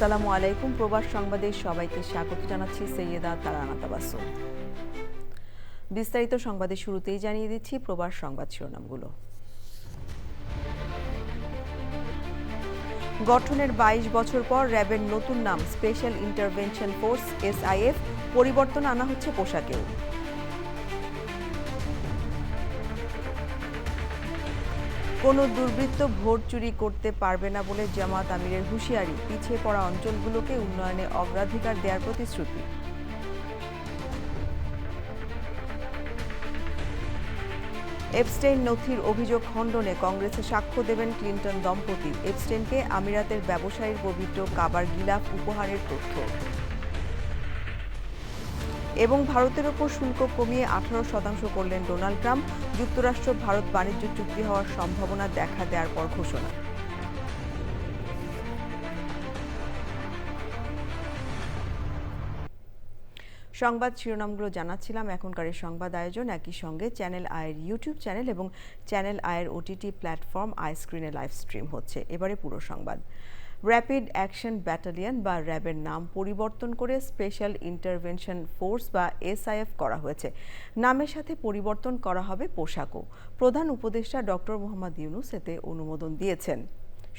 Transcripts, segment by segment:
আসসালামু আলাইকুম। প্রবাস সংবাদে সবাইকে স্বাগত জানাচ্ছি সৈয়দা তারানা তাবাসসুম। বিস্তারিত সংবাদের শুরুতেই জানিয়ে দিচ্ছি প্রবাস সংবাদ শিরোনামগুলো। গঠনের ২২ বছর পর র্যাবের নতুন নাম স্পেশাল ইন্টারভেনশন ফোর্স SIF, পরিবর্তন আনা হচ্ছে পোশাকেও। কোনো দুর্বৃত্ত ভোট চুরি করতে পারবে না বলে জামাত আমিরের হুঁশিয়ারি, পিছিয়ে পড়া অঞ্চলগুলোকে উন্নয়নে অগ্রাধিকার দেওয়ার প্রতিশ্রুতি। এপস্টেইন নথির অভিযোগ খণ্ডনে কংগ্রেসে সাক্ষ্য দেবেন ক্লিন্টন দম্পতি। এপস্টেইনকে আমিরাতের ব্যবসায়ীর পবিত্র কাবার গিলাফ উপহারের তথ্য। এবং ভারতের ওপর শুল্ক কমিয়ে 18% করলেন ডোনাল্ড ট্রাম্প। যুক্তরাষ্ট্র ভারত বাণিজ্য চুক্তি হওয়ার সম্ভাবনা দেখা দেওয়ার পর ঘোষণা। সংবাদ শিরোনামগুলো জানাচ্ছিলাম। এখনকার সংবাদ আয়োজন একই সঙ্গে চ্যানেল আয়ের ইউটিউব চ্যানেল এবং চ্যানেল আয়ের OTT প্ল্যাটফর্ম আইস্ক্রিনে লাইভ স্ট্রিম হচ্ছে। এবারে পুরো সংবাদ। র্যাপিড অ্যাকশন ব্যাটালিয়ন বা র্যাবের নাম পরিবর্তন করে স্পেশাল ইন্টারভেনশন ফোর্স বা SIF করা হয়েছে। নামের সাথে পরিবর্তন করা হবে পোশাকও। প্রধান উপদেষ্টা ডক্টর মোহাম্মদ ইউনূস এতে অনুমোদন দিয়েছেন।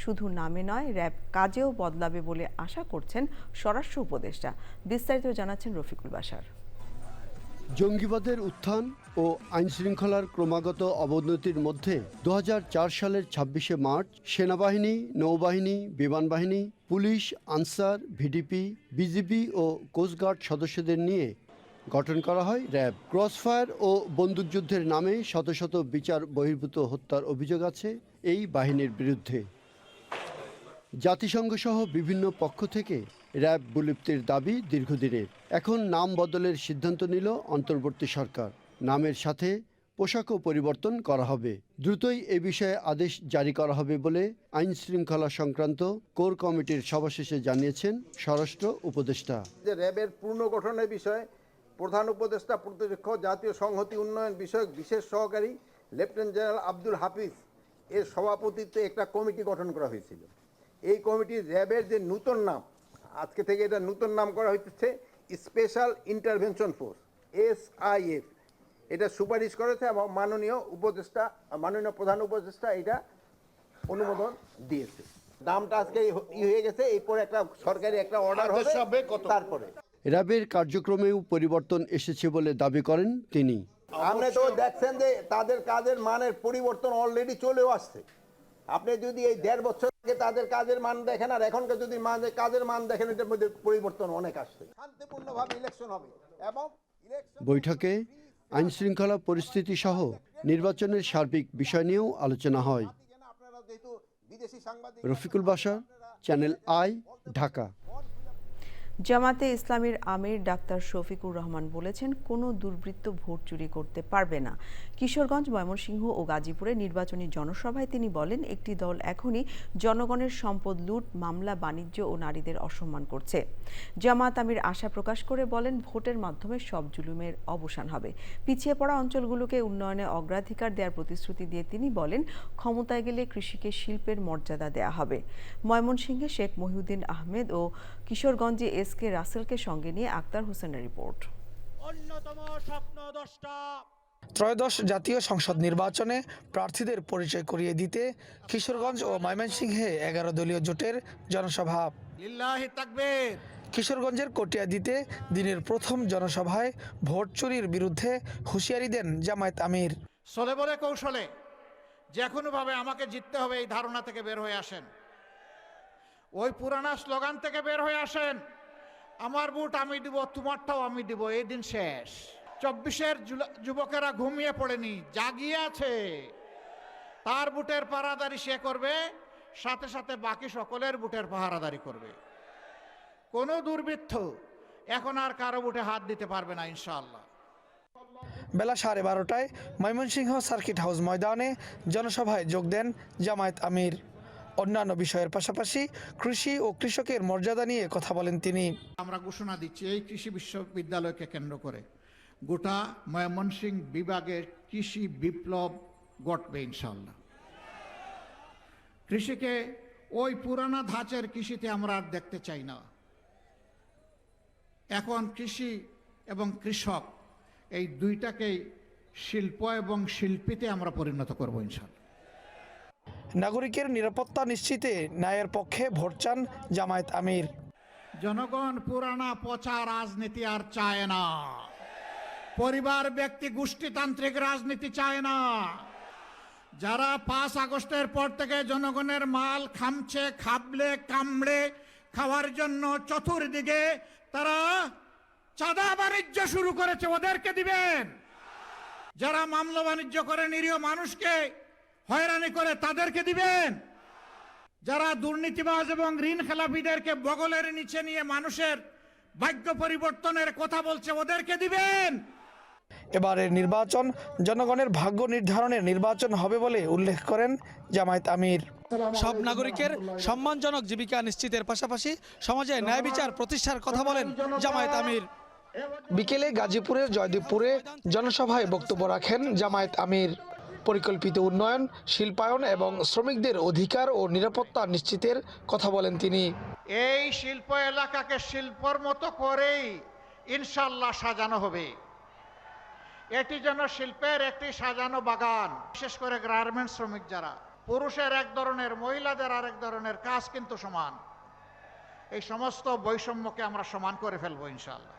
শুধু নামে নয়, র্যাব কাজেও বদলাবে বলে আশা করছেন স্বরাষ্ট্র উপদেষ্টা। বিস্তারিত জানাচ্ছেন রফিকুল বাশার। জঙ্গিবাদের উত্থান ও আইনশৃঙ্খলার ক্রমাগত অবনতির মধ্যে 2004 সালের 26শে মার্চ সেনাবাহিনী, নৌবাহিনী, বিমান বাহিনী, পুলিশ, আনসার, ভিডিপি, বিজিবি ও কোস্টগার্ড সদস্যদের নিয়ে গঠন করা হয় র্যাব। ক্রসফায়ার ও বন্দুকযুদ্ধের নামে শত শত বিচার বহির্ভূত হত্যার অভিযোগ আছে এই বাহিনীর বিরুদ্ধে। জাতিসংঘ সহ বিভিন্ন পক্ষ থেকে র্যাব বিলুপ্তির দাবি দীর্ঘদিনের। এখন নাম বদলের সিদ্ধান্ত নিল অন্তর্বর্তী সরকার। নামের সাথে পোশাকও পরিবর্তন করা হবে। দ্রুতই এ বিষয়ে আদেশ জারি করা হবে বলে আইন শৃঙ্খলা সংক্রান্ত কোর কমিটির সভা শেষে জানিয়েছেন স্বরাষ্ট্র উপদেষ্টা। র্যাবের পুনর্গঠনের বিষয়ে প্রধান উপদেষ্টা প্রতিরক্ষা জাতীয় সংহতি উন্নয়ন বিষয়ক বিশেষ সহকারী লেফটেন্যান্ট জেনারেল আব্দুল হাফিজ এর সভাপতিত্বে একটা কমিটি গঠন করা হয়েছিল। এই কমিটির র্যাবের যে নূতন নাম, আজকে থেকে এটা নূতন নাম করা হচ্ছে স্পেশাল ইন্টারভেনশন ফোর্স SIF। এটা সুপারিশ করেছে এবং মাননীয় প্রধান উপদেষ্টা এটা অনুমোদন দিয়েছে। নামটা আজকে হয়ে গেছে, এরপরে একটা সরকারি একটা অর্ডার হবে। তারপরে র্যাবের কার্যক্রমেও পরিবর্তন এসেছে বলে দাবি করেন তিনি। আপনি তো দেখছেন যে তাদের কাজের মানের পরিবর্তন অলরেডি চলেও আসছে। আপনি যদি এই 1.5 বছর আগে তাদের কাজের মান দেখেন আর এখনকার যদি কাজের মান দেখেন, এটার মধ্যে পরিবর্তন অনেক আসছে। শান্তিপূর্ণভাবে ইলেকশন হবে এবং বৈঠকে আইন শৃঙ্খলা পরিস্থিতি সহ নির্বাচনের সার্বিক বিষয় নিয়েও আলোচনা হয়। Rafiqul Bashar, channel I, Dhaka. জামাতে ইসলামীর আমির ডাক্তার শফিকুর রহমান বলেছেন, কোনো দুর্বৃত্ত ভোট চুরি করতে পারবে না। কিশোরগঞ্জ, ময়মনসিংহ ও গাজীপুরে নির্বাচনী জনসভায় তিনি বলেন, একটি দল এখনই জনগণের সম্পদ লুট, মামলা, বাণিজ্য ও নারীদের অসম্মান করছে। জামাত আমির আশা প্রকাশ করে বলেন, ভোটের মাধ্যমে সব জুলুমের অবসান হবে। পিছিয়ে পড়া অঞ্চলগুলোকে উন্নয়নে অগ্রাধিকার দেওয়ার প্রতিশ্রুতি দিয়ে তিনি বলেন, ক্ষমতায় গেলে কৃষিকে শিল্পের মর্যাদা দেয়া হবে। ময়মনসিংহে শেখ মহিউদ্দিন আহমেদ ও কিশোরগঞ্জে SK রাসেলকে সঙ্গে নিয়ে আক্তার হোসেনের রিপোর্ট। ত্রয়োদশ জাতীয় সংসদ নির্বাচনে প্রার্থীদের পরিচয় করিয়ে দিতে কিশোরগঞ্জ ও ময়মনসিংহে 11 দলীয় জোটের জনসভা। কিশোরগঞ্জের কটিয়াদীতে দিনের প্রথম জনসভায় ভোট চুরির বিরুদ্ধে হুঁশিয়ারি দেন জামায়াত আমির। চলে বলে কৌশলে যে কোনোভাবে আমাকে জিততে হবে, এই ধারণা থেকে বের হয়ে আসেন। ওই পুরানা স্লোগান থেকে বের হয়ে আসেন। আমার ভোট আমি দিব, তোমারটাও আমি দিব, এই দিন শেষ। 24-এর যুবকেরা ঘুমিয়ে পড়েনি, জাগিয়ে আছে। তার বুটের পাহারাদারি সে করবে, সাথে সাথে বাকি সকলের বুটের পাহারাদারি করবে। কোনো দুর্বৃত্ত এখন আর কারো বুটে হাত দিতে পারবে না ইনশাআল্লাহ। বেলা 12:30টায় ময়মনসিংহ সার্কিট হাউস ময়দানে জনসভায় যোগ দেন জামায়াত আমির। অন্যান্য বিষয়ের পাশাপাশি কৃষি ও কৃষকের মর্যাদা নিয়ে কথা বলেন তিনি। আমরা ঘোষণা দিচ্ছি, এই কৃষি বিশ্ববিদ্যালয়কে কেন্দ্র করে গোটা ময়মনসিংহ বিভাগের কৃষি বিপ্লব ঘটবে ইনশাআল্লাহ। কৃষিকে ওই পুরানা ধাঁচের কৃষিতে আমরা আর দেখতে চাই না। এখন কৃষি এবং কৃষক এই দুইটাকেই শিল্প এবং শিল্পীতে আমরা পরিণত করব ইনশাআল্লাহ। নাগরিকের নিরাপত্তা নিশ্চিতে ন্যায়ের পক্ষে ভোট চান জামায়াত আমির। জনগণ পুরানা পচা রাজনীতি আর চায় না, পরিবার ব্যক্তি গোষ্ঠীতান্ত্রিক রাজনীতি চায় না। যারা 5 আগস্টের পর থেকে জনগণের মাল খামছে, খাবলে কামড়ে খাওয়ার জন্য চতুর্দিকে তারা চাঁদা বাণিজ্য শুরু করেছে, ওদেরকে দিবেন। যারা মামলা বাণিজ্য করে নিরীহ মানুষকে হয়রানি করে তাদেরকে দিবেন। যারা দুর্নীতিবাজ এবং ঋণ খেলাপিদেরকে বগলের নিচে নিয়ে মানুষের ভাগ্য পরিবর্তনের কথা বলছে ওদেরকে দিবেন। এবারের নির্বাচন জনগণের ভাগ্য নির্ধারণের নির্বাচন হবে বলে উল্লেখ করেন জামায়াত আমির। সব নাগরিকের সম্মানজনক জীবিকা নিশ্চিতের পাশাপাশি সমাজে ন্যায় বিচার প্রতিষ্ঠার কথা বলেন জামায়াত আমির। বিকেলে গাজীপুরের জয়দেবপুরে জনসভায় বক্তব্য রাখেন জামায়াত আমির। পরিকল্পিত উন্নয়ন, শিল্পায়ন এবং শ্রমিকদের অধিকার ও নিরাপত্তা নিশ্চিতের কথা বলেন তিনি। এই শিল্প এলাকাকে শিল্পর মতো করেই ইনশাআল্লাহ সাজানো হবে। এটি যেন শিল্পের একটি সাজানো বাগান। বিশেষ করে গার্মেন্টস শ্রমিক যারা, পুরুষের এক ধরনের, মহিলাদের আরেক ধরনের, কাজ কিন্তু সমান। এই সমস্ত বৈষম্যকে আমরা সমান করে ফেলবো ইনশাআল্লাহ।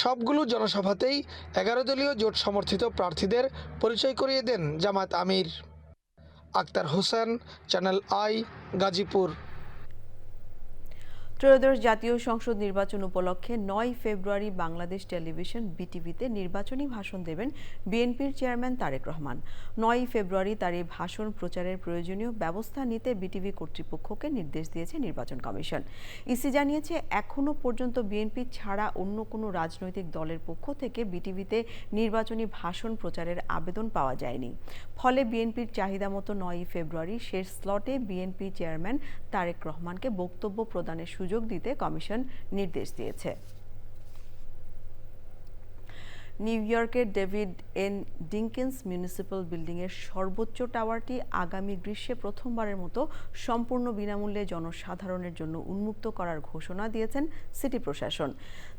সবগুলো জনসভাতেই 11 দলীয় জোট সমর্থিত প্রার্থীদের পরিচয় করিয়ে দেন জামায়াত আমির। Akhtar Hossain, channel I, Gazipur. ত্রয়োদশ জাতীয় সংসদ নির্বাচন উপলক্ষে 9 ফেব্রুয়ারি বাংলাদেশ টেলিভিশন বিটিভিতে নির্বাচনী ভাষণ দেবেন বিএনপির চেয়ারম্যান তারেক রহমান। 9 ফেব্রুয়ারি তার এই ভাষণ প্রচারের প্রয়োজনীয় ব্যবস্থা নিতে বিটিভি কর্তৃপক্ষকে নির্দেশ দিয়েছে নির্বাচন কমিশন। ইসি জানিয়েছে, এখনও পর্যন্ত বিএনপি ছাড়া অন্য কোনো রাজনৈতিক দলের পক্ষ থেকে বিটিভিতে নির্বাচনী ভাষণ প্রচারের আবেদন পাওয়া যায়নি। ফলে বিএনপির চাহিদা মতো 9 ফেব্রুয়ারি শেষ স্লটে বিএনপি চেয়ারম্যান তারেক রহমানকে বক্তব্য প্রদানের সুযোগ দিতে কমিশন নির্দেশ দিয়েছে। নিউ ইয়র্কের ডেভিড এন ডিঙ্কিন্স মিউনিসিপ্যাল বিল্ডিংয়ের সর্বোচ্চ টাওয়ারটি আগামী গ্রীষ্মে প্রথমবারের মতো সম্পূর্ণ বিনামূল্যে জনসাধারণের জন্য উন্মুক্ত করার ঘোষণা দিয়েছেন সিটি প্রশাসন।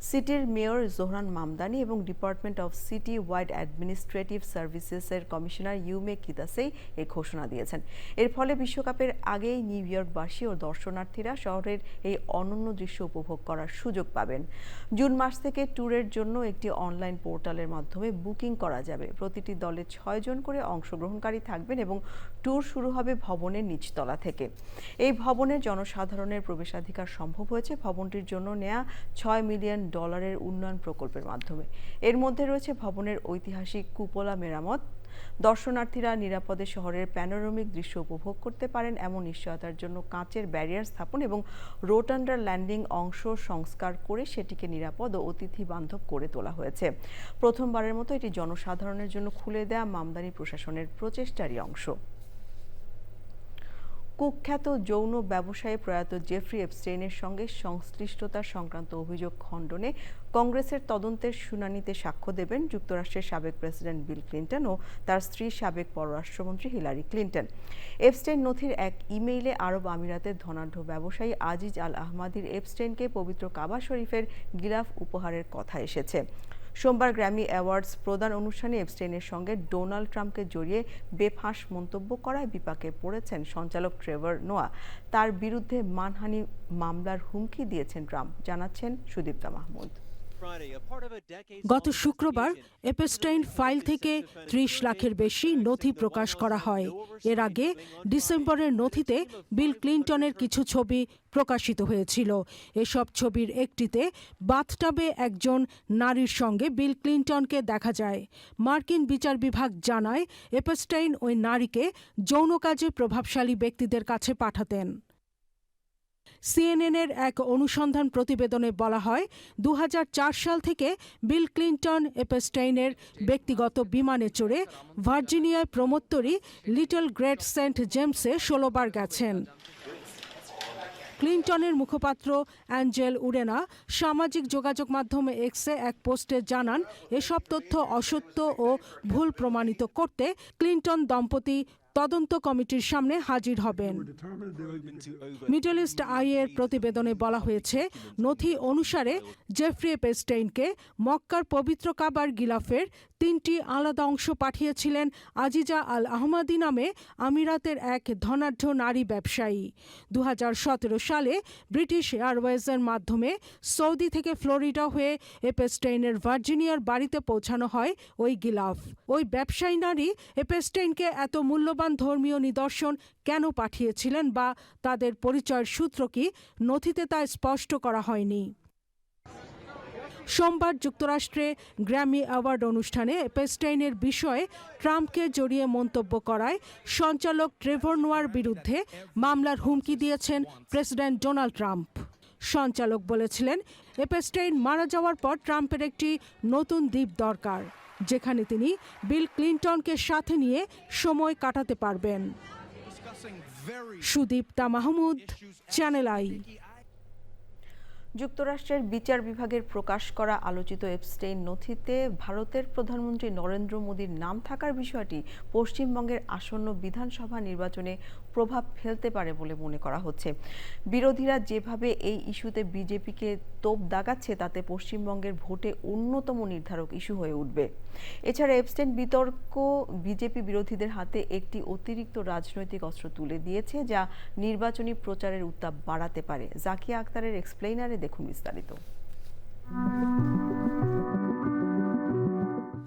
সিটির মেয়র জোহরান মামদানি এবং department of city wide administrative সার্ভিসেসের কমিশনার ইউমে কিতাসেই এই ঘোষণা দিয়েছেন। এর ফলে বিশ্বকাপের আগেই নিউ ইয়র্কবাসী ও দর্শনার্থীরা শহরের এই অনন্য দৃশ্য উপভোগ করার সুযোগ পাবেন। জুন মাস থেকে ট্যুরের জন্য একটি অনলাইন পোর্টালের মাধ্যমে বুকিং করা যাবে। প্রতিটি দলে 6 জন করে অংশগ্রহণকারী থাকবেন এবং ট্যুর শুরু হবে ভবনের নিচতলা থেকে। এই ভবনের জনসাধারণের প্রবেশাধিকার সম্ভব হয়েছে ভবনটির জন্য নেয়া $6 মিলিয়ন উন্নয়ন প্রকল্পের মাধ্যমে। এর মধ্যে রয়েছে ভবনের ঐতিহাসিক কুপোলা মেরামত, দর্শনার্থীরা নিরাপদে শহরের প্যানোরামিক দৃশ্য উপভোগ করতে পারেন এমন নিশ্চয়তার জন্য কাঁচের ব্যারিয়ার স্থাপন এবং রোটান্ডার ল্যান্ডিং অংশ সংস্কার করে সেটিকে নিরাপদ ও অতিথি বান্ধব করে তোলা হয়েছে। প্রথমবারের মতো এটি জনসাধারণের জন্য খুলে দেয়া মামদানি প্রশাসনের প্রচেষ্টারই অংশ। কুখ্যাত যৌন ব্যবসায়ী প্রয়াত জেফ্রি এপস্টেইনের সঙ্গে সংশ্লিষ্টতা সংক্রান্ত অভিযোগ খণ্ডনে কংগ্রেসের তদন্তের শুনানিতে সাক্ষ্য দেবেন যুক্তরাষ্ট্রের সাবেক প্রেসিডেন্ট বিল ক্লিন্টন ও তার স্ত্রী সাবেক পররাষ্ট্রমন্ত্রী হিলারি ক্লিন্টন। এপস্টেইন নথির এক ইমেইলে আরব আমিরাতের ধনাঢ্য ব্যবসায়ী আজিজ আল আহমাদির এপস্টেইনকে পবিত্র কাবা শরীফের গিলাফ উপহারের কথা এসেছে। সোমবার গ্র্যামি অ্যাওয়ার্ডস প্রদান অনুষ্ঠানে এপস্টেইনের সঙ্গে ডোনাল্ড ট্রাম্পকে জড়িয়ে বেফাঁস মন্তব্য করায় বিপাকে পড়েছেন সঞ্চালক ট্রেভর নোয়া। তার বিরুদ্ধে মানহানি মামলার হুমকি দিয়েছেন ট্রাম্প, জানাচ্ছেন সুদীপ্তা মাহমুদ। গত শুক্রবার এপস্টেইন ফাইল থেকে 30 লাখের বেশি নথি প্রকাশ করা হয়। এর আগে ডিসেম্বরের নথিতে বিল ক্লিন্টনের কিছু ছবি প্রকাশিত হয়েছিল। এসব ছবির একটিতে বাথটাবে একজন নারীর সঙ্গে বিল ক্লিন্টনকে দেখা যায়। মার্কিন বিচার বিভাগ জানায়, এপস্টেইন ওই নারীকে যৌন কাজে প্রভাবশালী ব্যক্তিদের কাছে পাঠাতেন। সিএনএনের এক অনুসন্ধান প্রতিবেদনে বলা হয়, 2004 সাল থেকে বিল ক্লিন্টন এপস্টেইনের ব্যক্তিগত বিমানে চড়ে ভার্জিনিয়ায় প্রমোত্তরী লিটল গ্রেট সেন্ট জেমসে 16 বার গেছেন। ক্লিন্টনের মুখপাত্র অ্যাঞ্জেল উরেনা সামাজিক যোগাযোগ মাধ্যমে এক্সে এক পোস্টে জানান, এসব তথ্য অসত্য ও ভুল প্রমাণিত করতে ক্লিন্টন দম্পতি তদন্ত কমিটির সামনে হাজির হবেন। মিডল ইস্ট আই এর প্রতিবেদনে বলা হয়েছে, নথি অনুসারে জেফ্রি এপস্টেইনকে মক্কার পবিত্র কাবার গিলাফের 3টি আলাদা অংশ পাঠিয়েছিলেন আজিজা আল আহমাদি নামে আমিরাতের এক ধনাঢ্য নারী ব্যবসায়ী। 2017 সালে ব্রিটিশ এয়ারওয়েজের মাধ্যমে সৌদি থেকে ফ্লোরিডা হয়ে এপস্টেইনের ভার্জিনিয়ার বাড়িতে পৌঁছানো হয় ওই গিলাফ। ওই ব্যবসায়ী নারী এপস্টেইনকে এত মূল্যবান ধর্মীয় নিদর্শন কেন পাঠিয়েছিলেন বা তাদের পরিচয়ের সূত্র কি, নথিতে তা স্পষ্ট করা হয়নি। সোমবার যুক্তরাষ্ট্রে গ্র্যামি অ্যাওয়ার্ড অনুষ্ঠানে এপস্টেইনের বিষয়ে ট্রাম্পকে জড়িয়ে মন্তব্য করায় সঞ্চালক ট্রেভর নোয়ার বিরুদ্ধে মামলার হুমকি দিয়েছেন প্রেসিডেন্ট ডোনাল্ড ট্রাম্প। সঞ্চালক বলেছিলেন, এপস্টেইন মারা যাওয়ার পর ট্রাম্পের একটি নতুন দ্বীপ দরকার, যেখানে তিনি বিল ক্লিনটনকে সাথে নিয়ে সময় কাটাতে পারবেন। Sudipta Mahmud, channel I. যুক্তরাষ্ট্রের বিচার বিভাগের প্রকাশ করা আলোচিত এপস্টেইন নথিতে ভারতের প্রধানমন্ত্রী নরেন্দ্র মোদীর নাম থাকার বিষয়টি পশ্চিমবঙ্গের আসন্ন বিধানসভা নির্বাচনে প্রভাব ফেলতে পারে বলে মনে করা হচ্ছে। বিরোধীরা যেভাবে এই ইস্যুতে বিজেপিকে তোপ দাগাচ্ছে, তাতে পশ্চিমবঙ্গের ভোটে অন্যতম নির্ধারক ইস্যু হয়ে উঠবে। এছাড়া এপস্টেইন বিতর্ক বিজেপি বিরোধীদের হাতে একটি অতিরিক্ত রাজনৈতিক অস্ত্র তুলে দিয়েছে, যা নির্বাচনী প্রচারের উত্তাপ বাড়াতে পারে। জাকিয়া আক্তারের এক্সপ্লেইনারে দেখুন বিস্তারিত।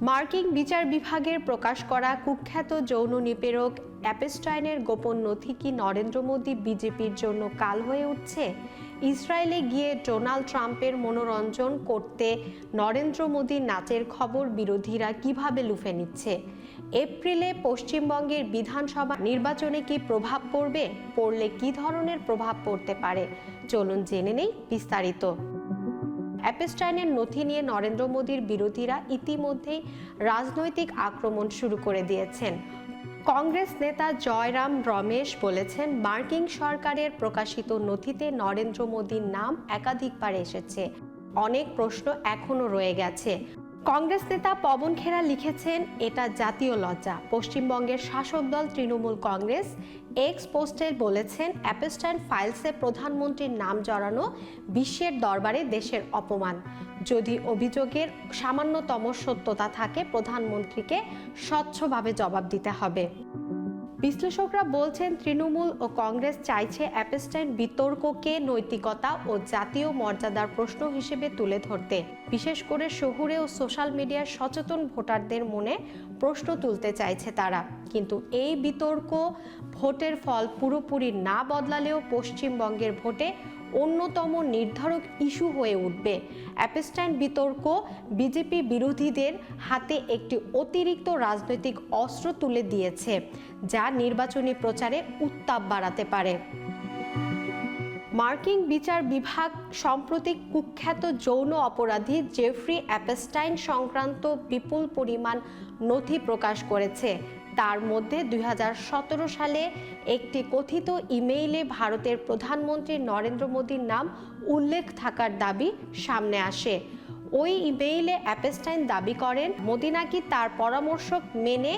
মার্কিন বিচার বিভাগের প্রকাশ করা কুখ্যাত যৌন নিপীড়ক এপস্টাইনের গোপন নথি কি নরেন্দ্র মোদী বিজেপির জন্য কাল হয়ে উঠছে? ইসরায়েলে গিয়ে ডোনাল্ড ট্রাম্পের মনোরঞ্জন করতে নরেন্দ্র মোদীর নাচের খবর বিরোধীরা কিভাবে লুফে নিচ্ছে? এপ্রিলে পশ্চিমবঙ্গের বিধানসভা নির্বাচনে কি প্রভাব পড়বে? পড়লে কি ধরনের প্রভাব পড়তে পারে? চলুন জেনে নেই বিস্তারিত। এপস্টাইনের নথি নিয়ে নরেন্দ্র মোদীর বিরোধীরা ইতিমধ্যেই রাজনৈতিক আক্রমণ শুরু করে দিয়েছেন। কংগ্রেস নেতা জয়রাম রমেশ বলেছেন, মার্কিন সরকারের প্রকাশিত নথিতে নরেন্দ্র মোদীর নাম একাধিকবার এসেছে, অনেক প্রশ্ন এখনো রয়ে গেছে। কংগ্রেস নেতা পবন খেরা লিখেছেন, এটা জাতীয় লজ্জা। পশ্চিমবঙ্গের শাসক দল তৃণমূল কংগ্রেস এক্স পোস্টে বলেছেন, এপস্টাইন ফাইলসে প্রধানমন্ত্রীর নাম জড়ানো বিশ্বের দরবারে দেশের অপমান। যদি অভিযোগের সামান্যতম সত্যতা থাকে, প্রধানমন্ত্রীকে স্বচ্ছভাবে জবাব দিতে হবে। বিশ্লেষকরা বলছেন, তৃণমূল ও কংগ্রেস চাইছে এপস্টাইন বিতর্ককে নৈতিকতা ও জাতীয় মর্যাদার প্রশ্ন হিসেবে তুলে ধরতে। বিশেষ করে শহুরে ও সোশ্যাল মিডিয়ার সচেতন ভোটারদের মনে প্রশ্ন তুলতে চাইছে তারা। কিন্তু এই বিতর্ক ভোটের ফল পুরোপুরি না বদলালেও পশ্চিমবঙ্গের ভোটে অন্যতম নির্ধারক ইস্যু হয়ে উঠবে। এপস্টাইন বিতর্ক বিজেপি বিরোধীদের হাতে একটি অতিরিক্ত রাজনৈতিক অস্ত্র তুলে দিয়েছে, যা নির্বাচনী প্রচারে উত্তাপ বাড়াতে পারে। মার্কিন বিচার বিভাগ সম্প্রতি কুখ্যাত যৌন অপরাধী জেফ্রি এপস্টাইন সংক্রান্ত বিপুল পরিমাণ নথি প্রকাশ করেছে। তার মধ্যে 2017 সালে একটি কথিত ইমেইলে ভারতের প্রধানমন্ত্রী নরেন্দ্র মোদীর নাম উল্লেখ থাকার দাবি সামনে আসে। ওই ইমেইলে এপস্টাইন দাবি করেন, মোদী নাকি তার পরামর্শ মেনে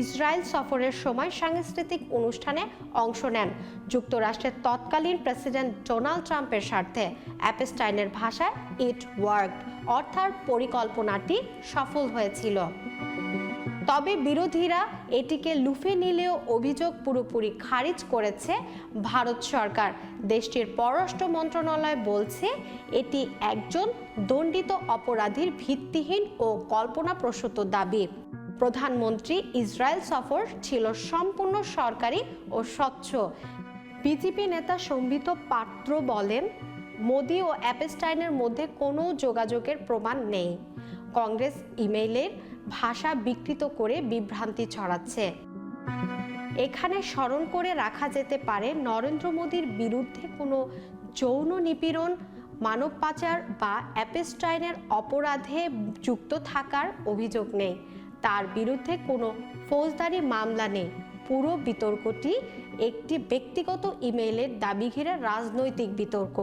ইসরায়েল সফরের সময় সাংস্কৃতিক অনুষ্ঠানে অংশ নেন যুক্তরাষ্ট্রের তৎকালীন প্রেসিডেন্ট ডোনাল্ড ট্রাম্পের স্বার্থে। এপস্টাইনের ভাষায় ইট ওয়ার্কড, অর্থাৎ পরিকল্পনাটি সফল হয়েছিল। তবে বিরোধীরা এটিকে লুফে নিলেও অভিযোগ পুরোপুরি খারিজ করেছে ভারত সরকার। দেশটির পররাষ্ট্র মন্ত্রণালয় বলছে, এটি একজন দণ্ডিত অপরাধীর ভিত্তিহীন ও কল্পনাপ্রসূত দাবি। প্রধানমন্ত্রী ইসরায়েল সফর ছিল সম্পূর্ণ সরকারি ও স্বচ্ছ। বিজেপি নেতা সম্বিত পাত্র বলেন, মোদী ও এপস্টাইনের মধ্যে কোনো যোগাযোগের প্রমাণ নেই। কংগ্রেস ইমেইলের ভাষা বিকৃত করে বিভ্রান্তি ছড়াচ্ছে। এখানে স্মরণ করে রাখা যেতে পারে, নরেন্দ্র মোদীর বিরুদ্ধে কোনো যৌন নিপীড়ন, মানব পাচার বা এপস্টাইনের অপরাধে যুক্ত থাকার অভিযোগ নেই। তার বিরুদ্ধে কোনো ফৌজদারি মামলা নেই। পুরো বিতর্কটি একটি ব্যক্তিগত ইমেইলের দাবি ঘিরে রাজনৈতিক বিতর্ক।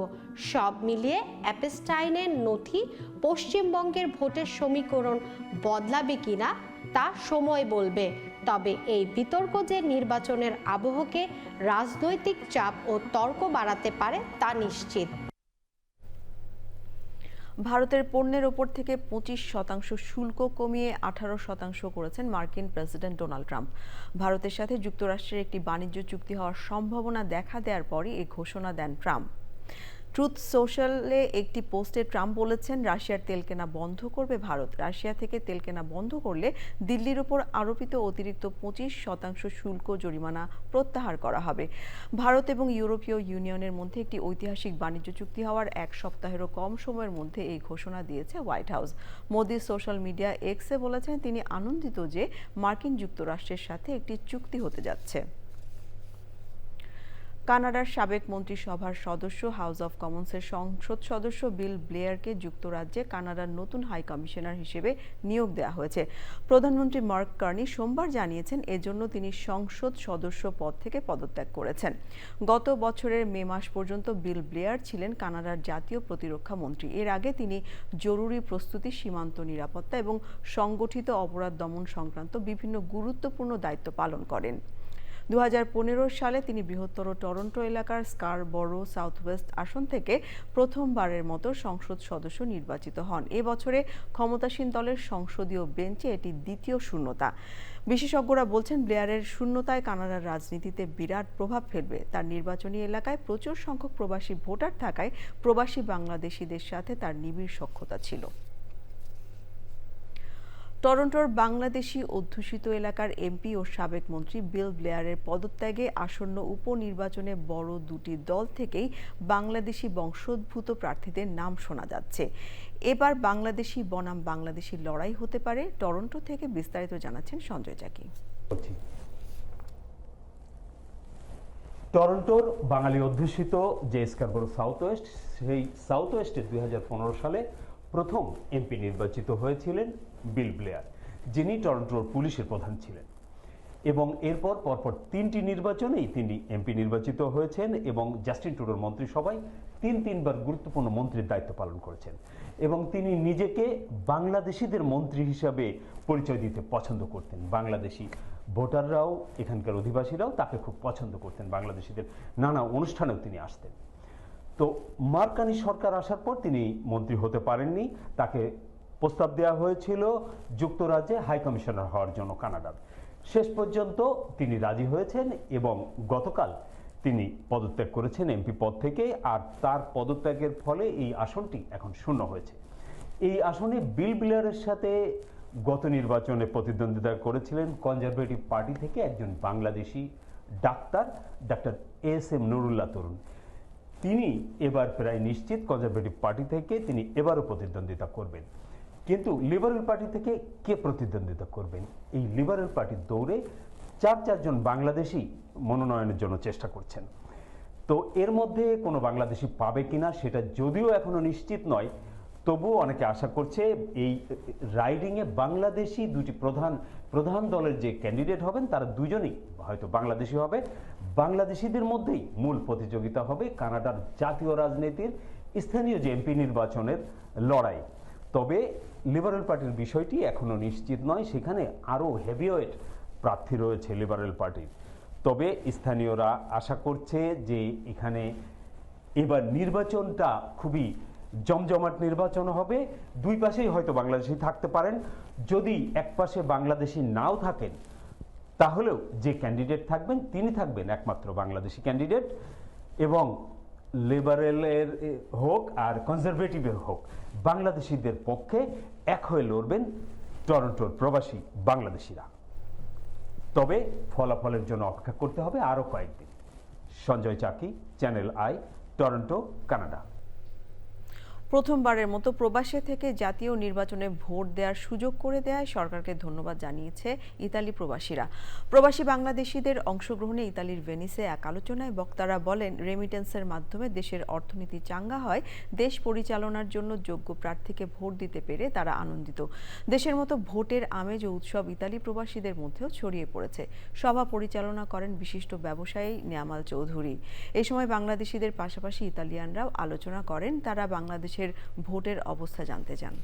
সব মিলিয়ে এপস্টাইনের নথি পশ্চিমবঙ্গের ভোটের সমীকরণ বদলাবে কিনা তা সময় বলবে। তবে এই বিতর্ক যে নির্বাচনের আবহকে রাজনৈতিক চাপ ও তর্ক বাড়াতে পারে তা নিশ্চিত। ভারতের পণ্যের ওপর থেকে 25% শুল্ক কমিয়ে 18% করেছেন মার্কিন প্রেসিডেন্ট ডোনাল্ড ট্রাম্প। ভারতের সাথে যুক্তরাষ্ট্রের একটি বাণিজ্য চুক্তি হওয়ার সম্ভাবনা দেখা দেওয়ার পরই এই ঘোষণা দেন ট্রাম্প। ট্রুথ সোশ্যালে একটি পোস্টে ট্রাম্প বলেছেন, রাশিয়ার তেল কেনা বন্ধ করবে ভারত। রাশিয়া থেকে তেল কেনা বন্ধ করলে দিল্লির ওপর আরোপিত অতিরিক্ত 25% শুল্ক জরিমানা প্রত্যাহার করা হবে। ভারত এবং ইউরোপীয় ইউনিয়নের মধ্যে একটি ঐতিহাসিক বাণিজ্য চুক্তি হওয়ার এক সপ্তাহেরও কম সময়ের মধ্যে এই ঘোষণা দিয়েছে white house. Modi social media এক্সে বলেছেন তিনি আনন্দিত যে মার্কিন যুক্তরাষ্ট্রের সাথে একটি চুক্তি হতে যাচ্ছে। কানাডার সাবেক মন্ত্রিসভার সদস্য হাউস অব কমন্সের সংসদ সদস্য বিল ব্লেয়ারকে যুক্তরাজ্যে কানাডার নতুন হাই কমিশনার হিসেবে নিয়োগ দেওয়া হয়েছে। প্রধানমন্ত্রী মার্ক কার্নি সোমবার জানিয়েছেন এজন্য তিনি সংসদ সদস্য পদ থেকে পদত্যাগ করেছেন। গত বছরের মে মাস পর্যন্ত বিল ব্লেয়ার ছিলেন কানাডার জাতীয় প্রতিরক্ষা মন্ত্রী। এর আগে তিনি জরুরি প্রস্তুতি, সীমান্ত নিরাপত্তা এবং সংগঠিত অপরাধ দমন সংক্রান্ত বিভিন্ন গুরুত্বপূর্ণ দায়িত্ব পালন করেন। 2015 সালে তিনি বৃহত্তর টরন্টো এলাকার স্কারবরো সাউথ ওয়েস্ট আসন থেকে প্রথমবারের মতো সংসদ সদস্য নির্বাচিত হন। এবছরে ক্ষমতাসীন দলের সংসদীয় বেঞ্চে এটি দ্বিতীয় শূন্যতা। বিশেষজ্ঞরা বলছেন ব্লেয়ারের শূন্যতায় কানাডার রাজনীতিতে বিরাট প্রভাব ফেলবে। তার নির্বাচনী এলাকায় প্রচুর সংখ্যক প্রবাসী ভোটার থাকায় প্রবাসী বাংলাদেশিদের সাথে তার নিবিড় সখ্যতা ছিল। টরন্টোর বাংলাদেশি অধ্যুষিত এলাকার এমপি ও সাবেক মন্ত্রী বিল ব্লেয়ারের পদত্যাগে আসন্ন উপনির্বাচনে বড় দুটি দল থেকেই বাংলাদেশি বংশোদ্ভূত প্রার্থীদের নাম শোনা যাচ্ছে। এবার বাংলাদেশি বনাম বাংলাদেশি লড়াই হতে পারে। টরন্টো থেকে বিস্তারিত জানাচ্ছেন সঞ্জয় চাকি। টরন্টোর বাঙালি অধ্যুষিত যে স্কারবরো সাউথ ওয়েস্ট, সেই সাউথ ওয়েস্টে 2015 সালে প্রথম এমপি নির্বাচিত হয়েছিলেন বিল ব্লেয়ার, যিনি টরন্টোর পুলিশের প্রধান ছিলেন। এবং এরপর পরপর 3টি নির্বাচনেই তিনি এমপি নির্বাচিত হয়েছেন এবং জাস্টিন ট্রুডোর মন্ত্রিসভায় তিনবার গুরুত্বপূর্ণ মন্ত্রীর দায়িত্ব পালন করেছেন। এবং তিনি নিজেকে বাংলাদেশিদের মন্ত্রী হিসাবে পরিচয় দিতে পছন্দ করতেন। বাংলাদেশি ভোটাররাও, এখানকার অধিবাসীরাও তাকে খুব পছন্দ করতেন। বাংলাদেশিদের নানা অনুষ্ঠানেও তিনি আসতেন। তো মার্ক কার্নি সরকার আসার পর তিনি মন্ত্রী হতে পারেননি। তাকে প্রস্তাব দেওয়া হয়েছিল যুক্তরাজ্যে হাই কমিশনার হওয়ার জন্য কানাডার। শেষ পর্যন্ত তিনি রাজি হয়েছেন এবং গতকাল তিনি পদত্যাগ করেছেন এমপি পদ থেকে। আর তার পদত্যাগের ফলে এই আসনটি এখন শূন্য হয়েছে। এই আসনে বিল ব্লেয়ারের সাথে গত নির্বাচনে প্রতিদ্বন্দ্বিতা করেছিলেন কনজারভেটিভ পার্টি থেকে একজন বাংলাদেশি ডাক্তার এস.এম. নুরুল্লাহ তরুণ। তিনি এবার প্রায় নিশ্চিত কনজারভেটিভ পার্টি থেকে তিনি এবারও প্রতিদ্বন্দ্বিতা করবেন। কিন্তু লিবারেল পার্টি থেকে কে প্রতিদ্বন্দ্বিতা করবেন? এই লিবারেল পার্টির দৌড়ে চারজন বাংলাদেশি মনোনয়নের জন্য চেষ্টা করছেন। তো এর মধ্যে কোনো বাংলাদেশি পাবে কিনা সেটা যদিও এখনো নিশ্চিত নয়, তবুও অনেকে আশা করছে এই রাইডিংয়ে বাংলাদেশি দুটি প্রধান দলের যে ক্যান্ডিডেট হবেন তারা দুজনেই হয়তো বাংলাদেশি হবে। বাংলাদেশিদের মধ্যেই মূল প্রতিযোগিতা হবে কানাডার জাতীয় রাজনীতির স্থানীয় যে এমপি নির্বাচনের লড়াই। তবে লিবারেল পার্টির বিষয়টি এখনো নিশ্চিত নয়, সেখানে আরও হেভিওয়েট প্রার্থী রয়েছে লিবারেল পার্টির। তবে স্থানীয়রা আশা করছে যে এখানে এবার নির্বাচনটা খুবই জমজমাট নির্বাচন হবে। দুই পাশেই হয়তো বাংলাদেশি থাকতে পারেন। যদি এক পাশে বাংলাদেশি নাও থাকেন তাহলেও যে ক্যান্ডিডেট থাকবেন তিনি থাকবেন একমাত্র বাংলাদেশি ক্যান্ডিডেট। এবং লিবারেলের হোক আর কনজারভেটিভের হোক, বাংলাদেশিদের পক্ষে এক হয়ে লড়বেন টরন্টোর প্রবাসী বাংলাদেশিরা। তবে ফলাফলের জন্য অপেক্ষা করতে হবে আরও কয়েকদিন। সঞ্জয় চাকি, চ্যানেল আই, টরন্টো, কানাডা। প্রথমবারের মতো প্রবাসী থেকে জাতীয় নির্বাচনে ভোট দেওয়ার সুযোগ করে দেওয়ায় সরকারকে ধন্যবাদ জানিয়েছে ইতালি প্রবাসীরা। প্রবাসী বাংলাদেশিদের অংশগ্রহণে ইতালির ভেনিসে এক আলোচনায় বক্তারা বলেন, রেমিটেন্সের মাধ্যমে দেশের অর্থনীতি চাঙ্গা হয়। দেশ পরিচালনার জন্য যোগ্য প্রার্থীকে ভোট দিতে পেরে তারা আনন্দিত। দেশের মতো ভোটের আমেজ ও উৎসব ইতালি প্রবাসীদের মধ্যেও ছড়িয়ে পড়েছে। সভা পরিচালনা করেন বিশিষ্ট ব্যবসায়ী নিয়ামাল চৌধুরী। এই সময় বাংলাদেশিদের পাশাপাশি ইতালিয়ানরাও আলোচনা করেন। তারা বাংলাদেশের ভোটের অবস্থা জানতে চান।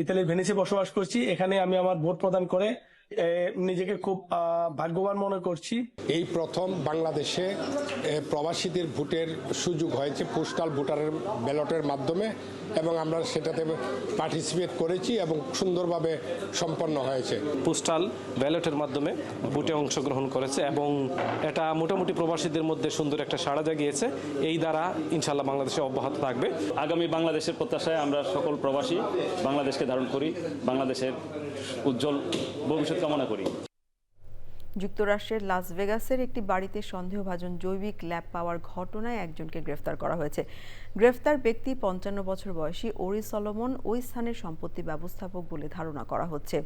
ইতালির ভেনিসে বসবাস করছি। এখানে আমি আমার ভোট প্রদান করে নিজেকে খুব ভাগ্যবান মনে করছি। এই প্রথম বাংলাদেশে প্রবাসীদের ভোটের সুযোগ হয়েছে পোস্টাল ভোটারের ব্যালটের মাধ্যমে, এবং আমরা সেটাতে পার্টিসিপেট করেছি এবং সুন্দরভাবে সম্পন্ন হয়েছে। পোস্টাল ব্যালটের মাধ্যমে ভোটে অংশগ্রহণ করেছে এবং এটা মোটামুটি প্রবাসীদের মধ্যে সুন্দর একটা সাড়া জাগিয়েছে। এই দ্বারা ইনশাআল্লাহ বাংলাদেশে অব্যাহত থাকবে। আগামী বাংলাদেশের প্রত্যাশায় আমরা সকল প্রবাসী বাংলাদেশকে ধারণ করি, বাংলাদেশের উজ্জ্বল ভবিষ্যৎ কামনা করি। যুক্তরাষ্ট্রের লাস ভেগাসের একটি বাড়িতে সন্দেহভাজন জৈবিক ল্যাব পাওয়ার ঘটনায় একজনকে গ্রেফতার করা হয়েছে। গ্রেফতার ব্যক্তি 55 বছর বয়সী ওরি সলোমন ওই স্থানের সম্পত্তি ব্যবস্থাপক বলে ধারণা করা হচ্ছে।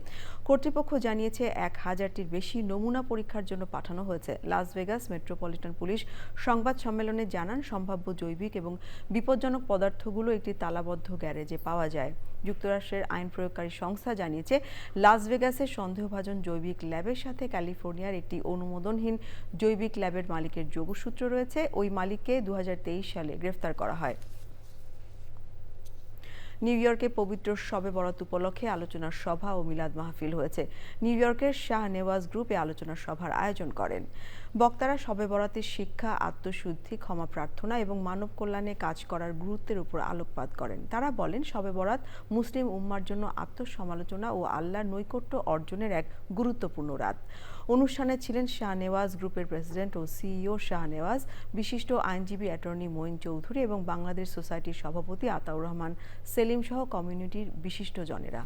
কর্তৃপক্ষ জানিয়েছে 1000টির বেশি নমুনা পরীক্ষার জন্য পাঠানো হয়েছে। লাস ভেগাস মেট্রোপলিটন পুলিশ সংবাদ সম্মেলনে জানান, সম্ভাব্য জৈবিক এবং বিপজ্জনক পদার্থগুলো একটি তালাবদ্ধ গ্যারেজে পাওয়া যায়। যুক্তরাষ্ট্রের আইন প্রয়োগকারী সংস্থা জানিয়েছে, লাস ভেগাসের সন্দেহভাজন জৈবিক ল্যাবের সাথে ক্যালিফোর্নিয়ার একটি অনুমোদনহীন জৈবিক ল্যাবের মালিকের যোগসূত্র রয়েছে। ওই মালিককে 2023 সালে গ্রেফতার করা হয়। নিউ ইয়র্কে পবিত্র শবে বরাত উপলক্ষে আলোচনার সভা ও মিলাদ মাহফিল হয়েছে। নিউ ইয়র্কের শাহ নেওয়াজ গ্রুপে আলোচনা সভার আয়োজন করেন। বক্তারা শবে বরাতের শিক্ষা, আত্মশুদ্ধি, ক্ষমা প্রার্থনা এবং মানব কল্যাণে কাজ করার গুরুত্বের উপর আলোকপাত করেন। তারা বলেন, শবে বরাত মুসলিম উম্মার জন্য আত্মসমালোচনা ও আল্লাহর নৈকট্য অর্জনের এক গুরুত্বপূর্ণ রাত। অনুষ্ঠানে ছিলেন শাহ নেওয়াজ গ্রুপের প্রেসিডেন্ট ও সিইও শাহ নেওয়াজ, বিশিষ্ট আইনজীবী অ্যাটর্নি মঈন চৌধুরী এবং বাংলাদেশ সোসাইটির সভাপতি আতাউর রহমান সেলিম সহ কমিউনিটির বিশিষ্টজনেরা।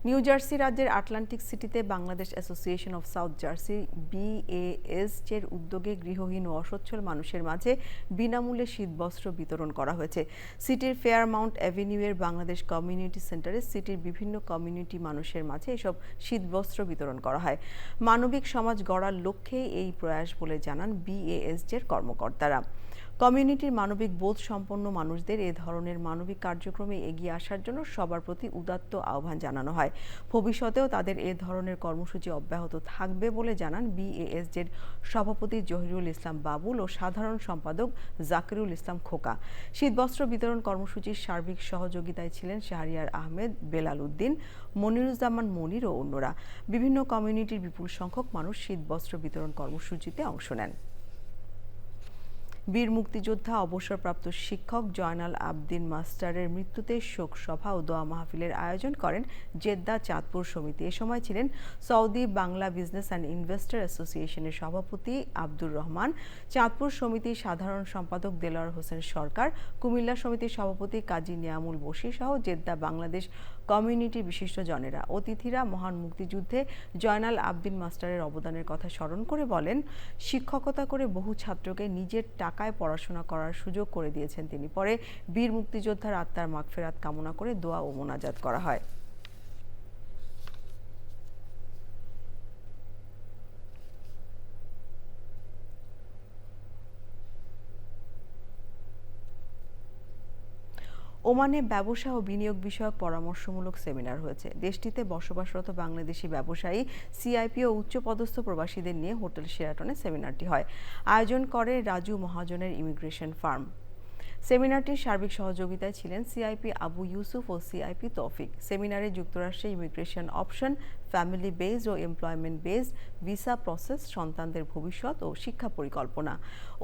নিউ জার্সি রাজ্যের আটলান্টিক সিটিতে Bangladesh association of south jersey BASJ এর উদ্যোগে গৃহহীন ও অসচ্ছল মানুষের মাঝে বিনামূল্যে শীতবস্ত্র বিতরণ করা হয়েছে। সিটির ফেয়ারমাউন্ট অ্যাভিনিউয়ের বাংলাদেশ কমিউনিটি সেন্টারে সিটির বিভিন্ন কমিউনিটি মানুষের মাঝে এসব শীতবস্ত্র বিতরণ করা হয়। মানবিক সমাজ গড়ার লক্ষ্যেই এই প্রয়াস বলে জানান BASJ এর কর্মকর্তারা। কমিউনিটির মানবিক বোধ সম্পন্ন মানুষদের এ ধরনের মানবিক কার্যক্রমে এগিয়ে আসার জন্য সবার প্রতি উদাত্ত আহ্বান জানানো হয়। ভবিষ্যতেও তাদের এ ধরনের কর্মসূচি অব্যাহত থাকবে বলে জানান BASJ-র সভাপতি জহিরুল ইসলাম বাবুল ও সাধারণ সম্পাদক জাকিরুল ইসলাম খোকা। শীতবস্ত্র বিতরণ কর্মসূচির সার্বিক সহযোগিতায় ছিলেন শাহরিয়ার আহমেদ, বেলাল উদ্দিন, মনিরুজ্জামান মনির ও অন্যরা। বিভিন্ন কমিউনিটির বিপুল সংখ্যক মানুষ শীতবস্ত্র বিতরণ কর্মসূচিতে অংশ নেন। বীর মুক্তিযোদ্ধা অবসরপ্রাপ্ত শিক্ষক জয়নাল আবদিন মাস্টারের মৃত্যুতে শোক সভা ও দোয়া মাহফিলের আয়োজন করেন জেদ্দা চাঁদপুর সমিতি। এ সময় ছিলেন Saudi Bangla business and investor অ্যাসোসিয়েশনের সভাপতি আব্দুর রহমান, চাঁদপুর সমিতির সাধারণ সম্পাদক দেলোয়ার হোসেন সরকার, কুমিল্লা সমিতির সভাপতি কাজী নিয়ামুল বশির সহ জেদ্দা বাংলাদেশ কমিউনিটির বিশিষ্টজনেরা। অতিথিরা মহান মুক্তিযুদ্ধে জয়নাল আবদিন মাস্টারের অবদানের কথা স্মরণ করে বলেন, শিক্ষকতা করে বহু ছাত্রকে নিজের টাকায় পড়াশোনা করার সুযোগ করে দিয়েছেন তিনি। পরে বীর মুক্তিযোদ্ধার আত্মার মাগফিরাত কামনা করে দোয়া ও মোনাজাত করা হয়। ওমানে ব্যবসা ও বিনিয়োগ বিষয়ক পরামর্শমূলক সেমিনার হয়েছে। দেশটিতে বসবাসরত বাংলাদেশি ব্যবসায়ী, সিআইপি ও উচ্চপদস্থ প্রবাসীদের নিয়ে হোটেল শেরাটনে সেমিনারটি হয়। আয়োজন করে রাজু মহাজনের ইমিগ্রেশন ফার্ম। সেমিনারটির সার্বিক সহযোগিতায় ছিলেন সিআইপি আবু ইউসুফ ও সিআইপি তৌফিক। সেমিনারে যুক্তরাষ্ট্রে ইমিগ্রেশন অপশন, ফ্যামিলি বেসড ও এমপ্লয়মেন্ট বেসড ভিসা প্রসেস, সন্তানদের ভবিষ্যৎ ও শিক্ষা পরিকল্পনা।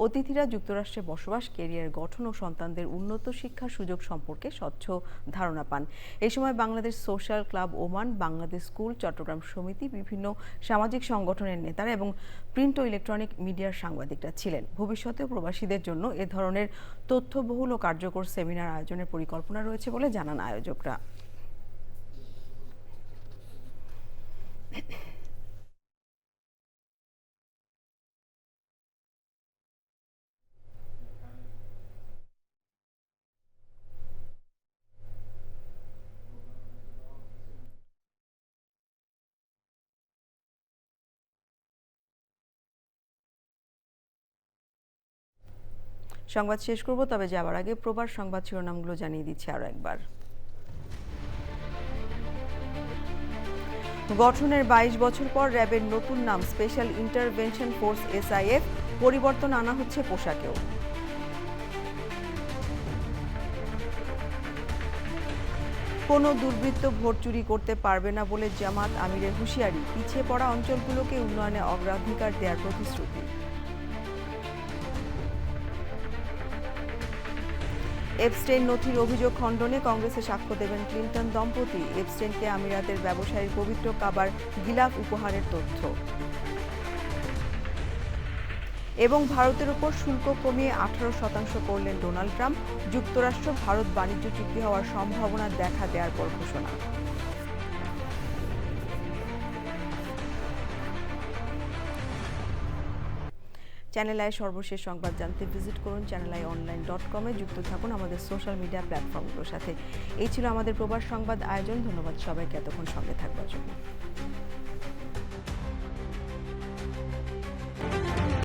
অতিথিরা যুক্তরাষ্ট্রে বসবাস, ক্যারিয়ার গঠন ও সন্তানদের উন্নত শিক্ষার সুযোগ সম্পর্কে স্বচ্ছ ধারণা পান। এই সময় Bangladesh social club Oman, Bangladesh school, Chittagong সমিতি, বিভিন্ন সামাজিক সংগঠনের নেতারা এবং প্রিন্ট ও ইলেকট্রনিক মিডিয়ার সাংবাদিকরা ছিলেন। ভবিষ্যতে প্রবাসীদের জন্য এ ধরনের তথ্যবহুল ও কার্যকর সেমিনার আয়োজনের পরিকল্পনা রয়েছে বলে জানান আয়োজকরা। সংবাদ শেষ করব, তবে যাওয়ার আগে প্রবাস সংবাদ শিরোনামগুলো জানিয়ে দিচ্ছি আরও একবার। গঠনের 22 বছর পর র্যাবের নতুন নাম স্পেশাল ইন্টারভেনশন ফোর্স SIF, পরিবর্তন আনা হচ্ছে পোশাকেও। কোনো দুর্বৃত্ত ভোট চুরি করতে পারবে না বলে জামাত আমিরের হুঁশিয়ারি, পিছিয়ে পড়া অঞ্চলগুলোকে উন্নয়নে অগ্রাধিকার দেওয়ার প্রতিশ্রুতি। এপস্টেইন নথির অভিযোগ খণ্ডনে কংগ্রেসে সাক্ষ্য দেবেন ক্লিন্টন দম্পতি। এপস্টেইনকে আমিরাতের ব্যবসায়ীর পবিত্র কাবার গিলাফ উপহারের তথ্য। এবং ভারতের উপর শুল্ক কমিয়ে 18% করলেন ডোনাল্ড ট্রাম্প। যুক্তরাষ্ট্র ভারত বাণিজ্য চুক্তি হওয়ার সম্ভাবনা দেখা দেওয়ার পর ঘোষণা। চ্যানেল আই সর্বশেষ সংবাদ জানতে ভিজিট করুন channelionline.com-এ। যুক্ত থাকুন আমাদের সোশ্যাল মিডিয়া প্ল্যাটফর্মগুলোর সাথে। এই ছিল আমাদের প্রবাস সংবাদ আয়োজন। ধন্যবাদ সবাইকে এতক্ষণ সঙ্গে থাকবার জন্য।